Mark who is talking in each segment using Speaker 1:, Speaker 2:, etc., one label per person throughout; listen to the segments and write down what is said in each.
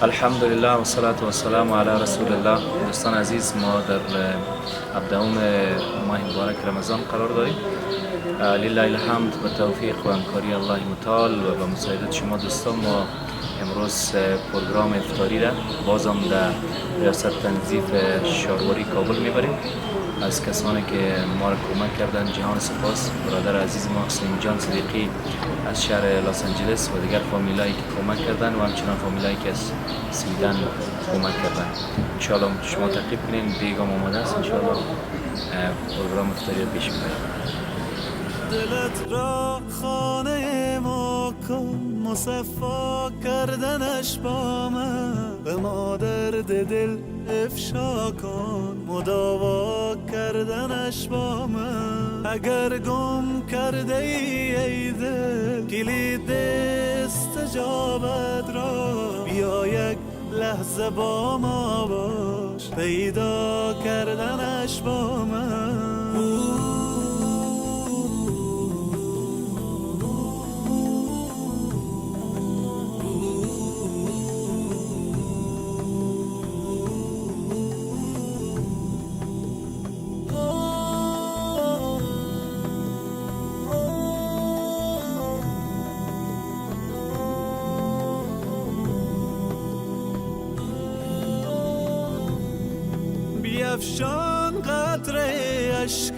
Speaker 1: الحمدلله و صلات و سلام علی رسول الله. دوستان عزیز، ما در 17 ماه مبارک رمضان قرار داریم. لله الحمد، به توفیق و همکاری الله متعال و به مساعدت شما دوستان، ما امروز پروگرام افطاری را بازم در ریاست تنظیف شارواری کابل میبریم. از کسانی که ما را کمک کردن جهان سپاس. برادر عزیز ما حسین جان صدیقی از شهر لس آنجلس و دیگر فامیلایی که کمک کردن و همچنان فامیلایی که از سویدن کمک کردن. انشاءالله شما تعقیب کنین، دیگم آماده است. انشاءالله پروگرام افطاری پیش میبریم.
Speaker 2: دلت را خانه ما کن، مصفا کردنش با من، به ما درد دل افشا کن، مداوا کردنش با من. اگر گم کرده ای دل کلید استجابت را، بیا یک لحظه با ما باش، پیدا کردنش با من. بیفشان قطره اشک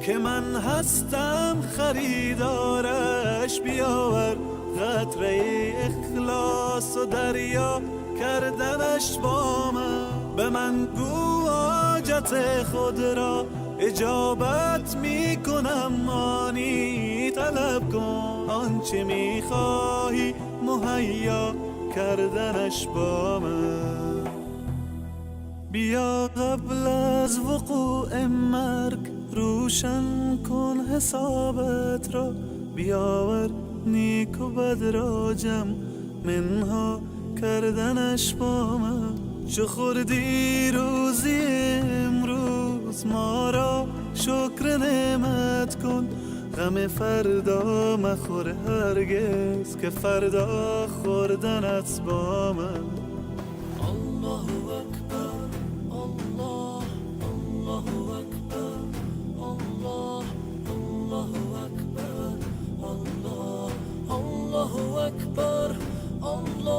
Speaker 2: که من هستم خریدارش، بیاور قطره اخلاص و دریا کردنش با من. به من گو حاجت خود را اجابت می کنم، آنی طلب کن آنچه می خواهی مهیا کردنش با من. بیا قبل از وقوع مرگ روشن کن حسابت را، بیاور نیک و بد را جمع منها کردنش با من. چو خوردی روزی امروز ما را شکر نعمت کن، غم فردا مخور هرگز که فردا خوردنت با من. الله اکبر، الله الله اکبر، الله الله اکبر، الله الله اکبر، الله.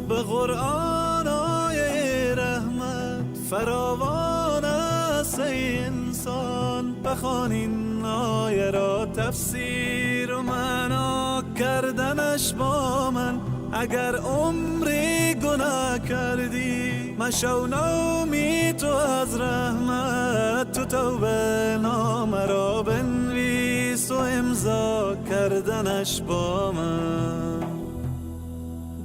Speaker 2: به قرآن آیه رحمت فراوان است ای انسان، بخوان این آیه را تفسیر و معنا کردنش با من. اگر عمری گناه کردی مشو نومی تو از رحمت، تو توبه نامه را بنویس و امضا کردنش با من.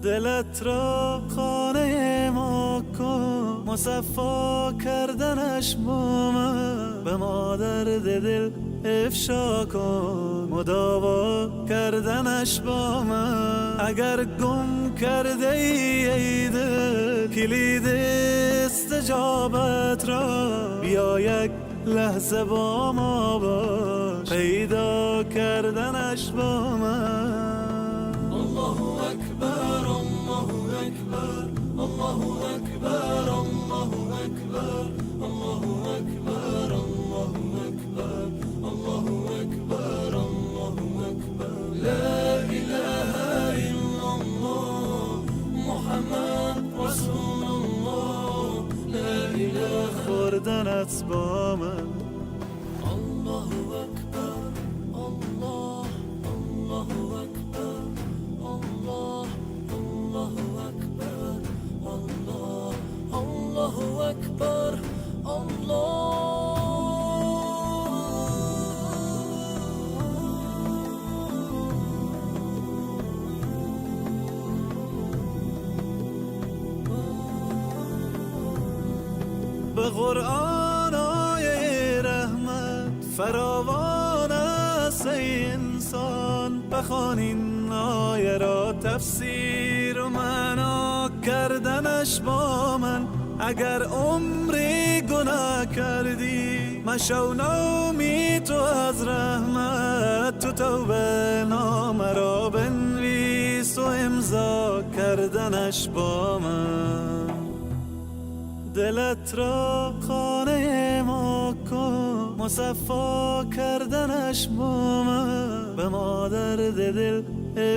Speaker 2: دلت را خانه ما کن، مصفا کردنش با من، به ما درد دل افشا کن، مداوا کردنش با من. اگر گم کرده ای دل کلید استجابت را، بیا یک لحظه با ما باش، پیدا کردنش با من. الله اکبر، الله اکبر، الله اکبر، الله اکبر، الله اکبر، الله اکبر، الله اکبر، الله اکبر. لا اله الا الله محمد رسول الله. لا اله خوردنت با من. الله اکبر، الله الله اکبر، الله الله اکبر، الله الله اکبر، الله. به قرآن آیه رحمت فراوان است ای انسان، بخوان این آیه را تفسیر و معنا کردنش با من. اگر عمری گناه کردی مشو نومید تو از رحمت، تو توبه نامه را بنویس و امضا کردنش با من. دلت را خانه ما کن، مصفا کردنش با من. به ما درد دل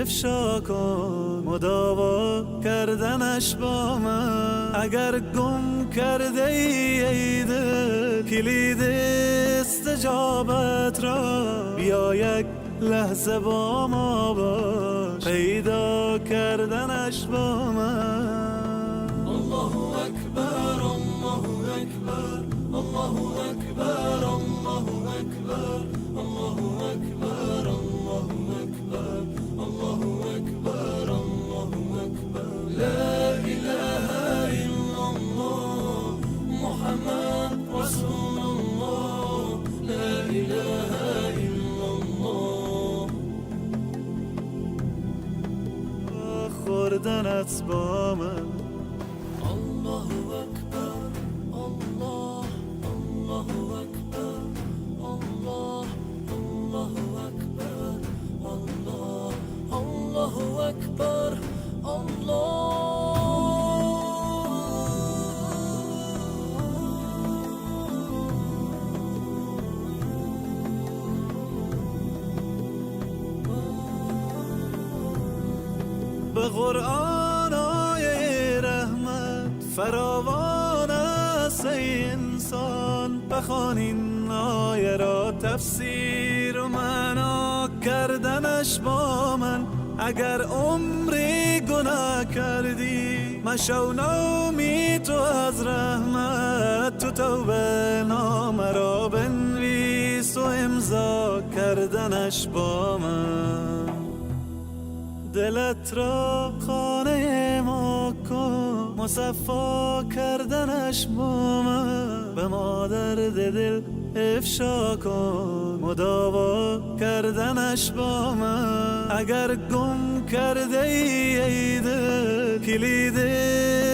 Speaker 2: افشا کن، مداوا کردنش با من. اگر گم کرده ای دل کلید استجابت را، بیا یک لحظه با ما باش، پیدا کردنش با من. الله اکبر، الله اکبر، الله اکبر، الله اکبر، الله اکبر، الله اکبر، الله اکبر، الله اکبر. لا اله الا الله محمد رسول الله، لا اله الا الله. خوردنت با من. الله اکبر، الله، الله اکبر، الله، الله اکبر، الله، الله اکبر، به قرآن آیه رحمت فراوان است ای انسان، بخوان این آیه را تفسیر و معنا کردنش با من. اگر عمری گناه کردی مشو نومید تو از رحمت، تو توبه نامه را بنویس و امضا کردنش با من. دلت را خانه ما کن، مصفا کردنش با من. به ما درد دل افشا کن، مداوا کردنش با من. اگر گم کرده ای دل کلید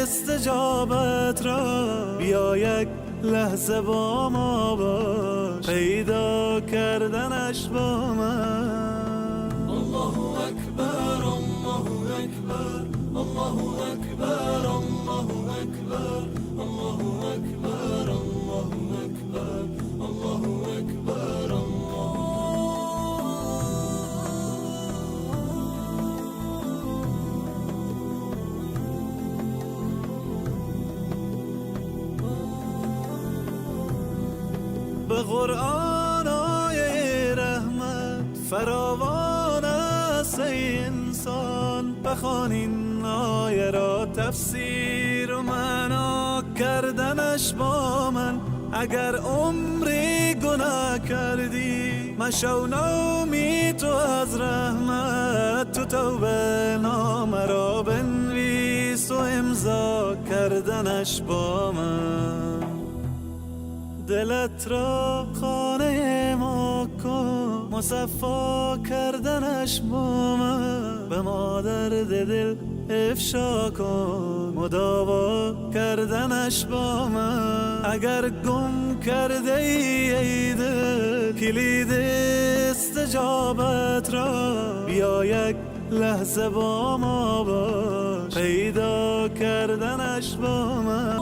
Speaker 2: استجابت را، بیا یک لحظه با ما باش، پیدا کردنش با من. الله اکبر، الله اکبر، الله اکبر، الله اکبر، الله اکبر، الله اکبر، الله اکبر، به قرآن آیه رحمت فراوان است ای انسان، بخوان این آیه را تفسیر و معنا کردنش با من. اگر عمری گناه کردی مشو نومید تو از رحمت، تو توبه نامه را بنویس و امضا کردنش با من. دلت را خانه ما کن، مصفا کردنش با من. به ما درد دل افشا کن، مداوا کردنش با من. اگر گم کرده ای دل کلید استجابت را، بیا یک لحظه با ما باش، پیدا کردنش با من.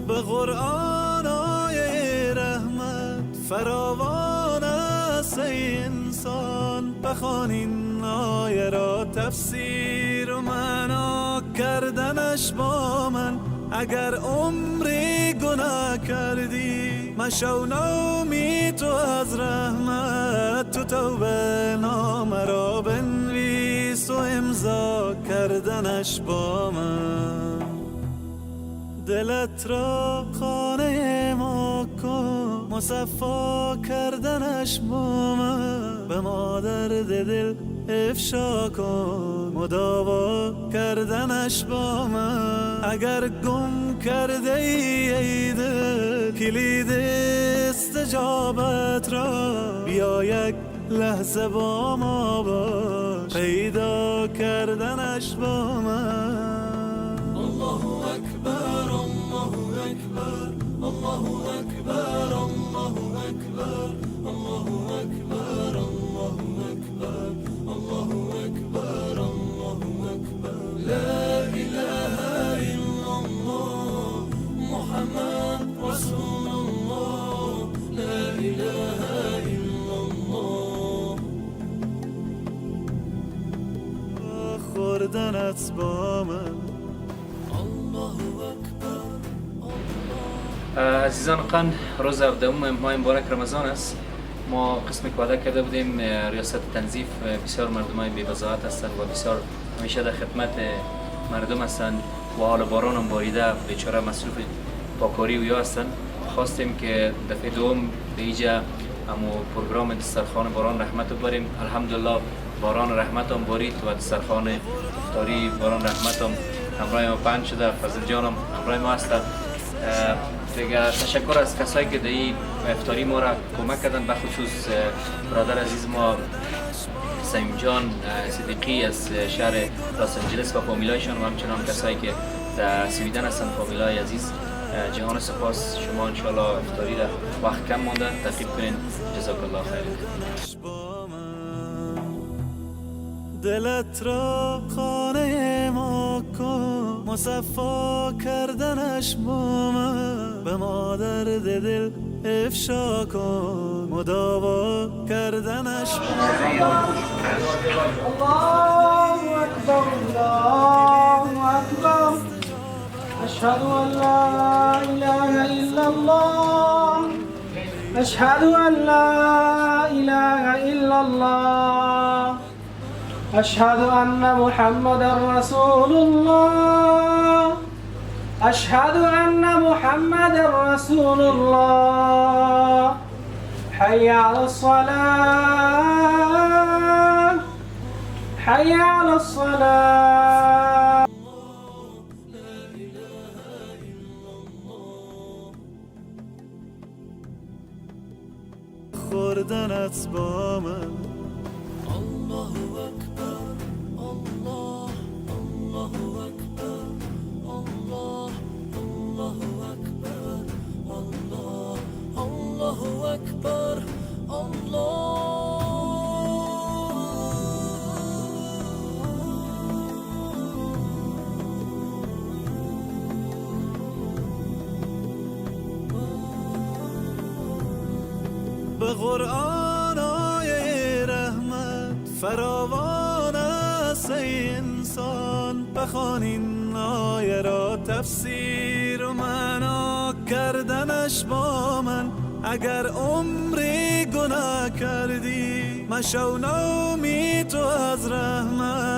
Speaker 2: به قرآن آیه رحمت فراوان است ای انسان، بخوان این آیه را تفسیر و معنا کردنش با من. اگر عمری گناه کردی مشو نومید تو از رحمت، تو توبه نامه را بنویس و امضا کردنش با من. دلت را خانه ما کن، مصفا کردنش با من، به مادر دل افشا کن، مداوا کردنش با من. اگر گم کرده ای دل کلید استجابت را، بیا یک لحظه با ما باش، پیدا کردنش با من. الله اکبر الله اکبر الله اکبر الله اکبر الله اکبر الله اکبر الله اکبر الله اکبر. لا اله الا الله محمد رسول الله. لا اله الا الله. خوردنت با من.
Speaker 1: عزیزان قند، روز 17 ماه مبارک رمضان است. ما قسمی که وعده کرده بودیم ریاست تنظیف بسیار مردمای بی‌بضاعت هستند و بسیار همیشه در خدمت مردم هستند و حال باران هم باریده بیچاره مصروف پاکاری و یا هستند. خواستیم که دفعه دوم به اینجا همو پروگرام دسترخوان باران رحمت رو بریم. الحمدلله باران رحمت هم بارید و دسترخوان افطاری باران رحمت هم همراه ما پهن شده. فضل جان هم همراه ما هستند. دیگه تشکر از کسایی که در این افطاری ما را کمک کردن، به خصوص برادر عزیز ما سیم جان صدیقی از شهر لاس آنجلس و فامیلایشان و همچنان کسایی که در سویدن هستن، فامیلای عزیز. جهان سپاس شما. انشاءالله افطاری را وقت کم مانده تعقیب کنین. جزاک الله خیر.
Speaker 2: دلت را خانه ما کن، مصفا کردنش با من، به مادر دل افشا کن، مداوا کردنش با من.
Speaker 3: الله اکبر الله اکبر. اشهد ان لا اله الا الله. اشهد ان لا اله الا الله. أشهد أن محمد رسول الله. أشهد أن محمد رسول الله. حي على الصلاة. حي على الصلاة.
Speaker 2: خوردنت با من. الله اکبر الله الله اکبر الله الله اکبر الله الله اکبر الله. به قرآن آیه رحمت فراوان است ای انسان، بخوان این آیه را تفسیر و معنا کردنش با من. اگر عمری گناه کردی مشو نومی تو از رحمت.